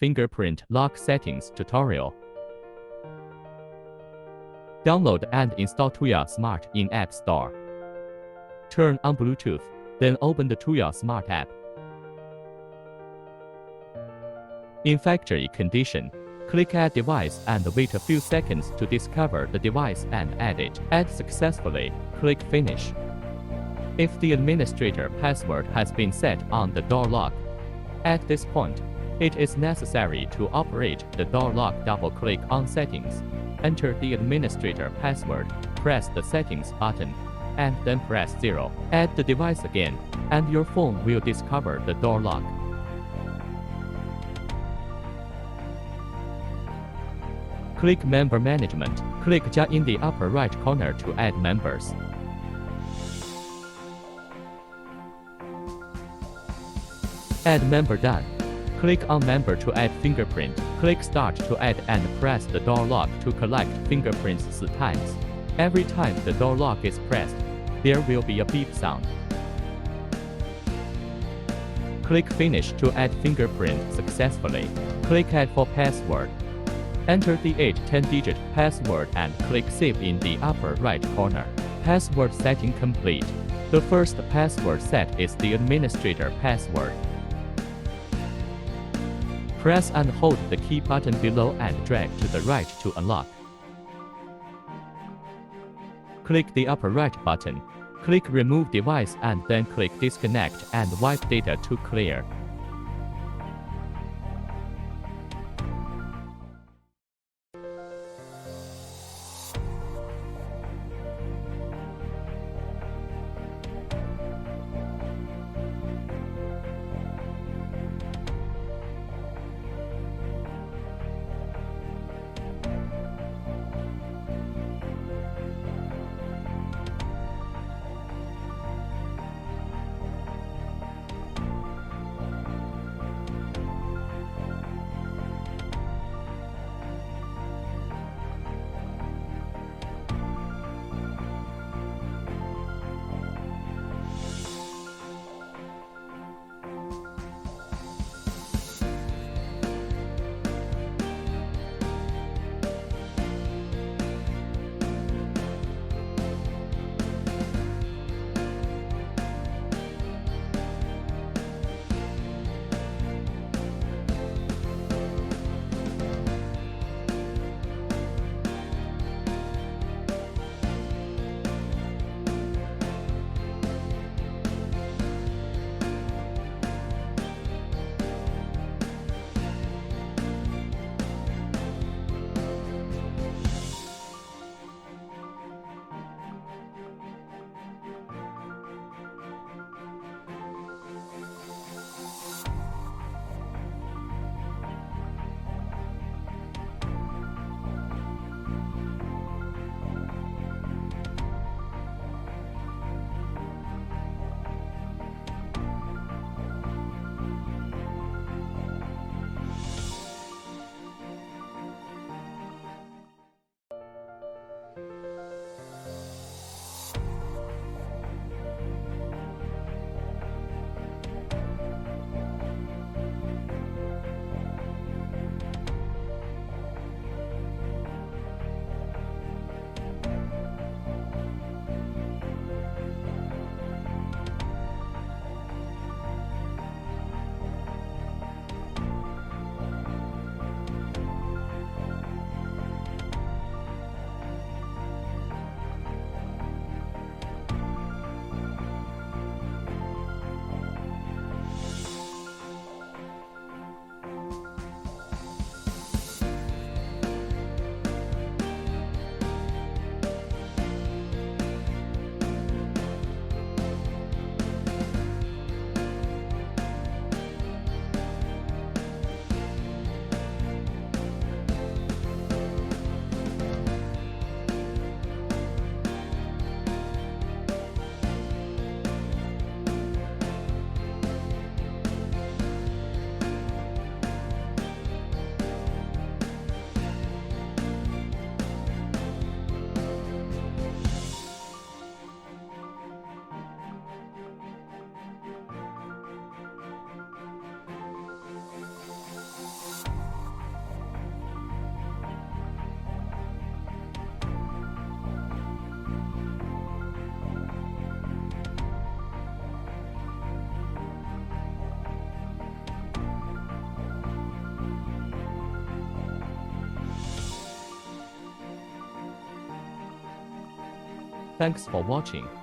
fingerprint lock settings tutorial. Download and install Tuya Smart in App Store. Turn on Bluetooth, then open the Tuya Smart app. In factory condition, click Add Device and wait a few seconds to discover the device and add it. Add successfully, click Finish. If the administrator password has been set on the door lock, at this point, it is necessary to operate the door lock. Double-click on Settings, enter the administrator password, press the Settings button, and then press 0. Add the device again, and your phone will discover the door lock. Click Member Management. Click Ja in the upper right corner to add members. Add member done. Click on member to add fingerprint. Click Start to add and press the door lock to collect fingerprints 4 times. Every time the door lock is pressed, there will be a beep sound. Click Finish to add fingerprint successfully. Click Add for password. Enter the 8-10-digit password and click Save in the upper right corner. Password setting complete. The first password set is the administrator password. Press and hold the key button below and drag to the right to unlock. Click the upper right button. Click Remove Device and then click Disconnect and wipe data to clear. Thanks for watching.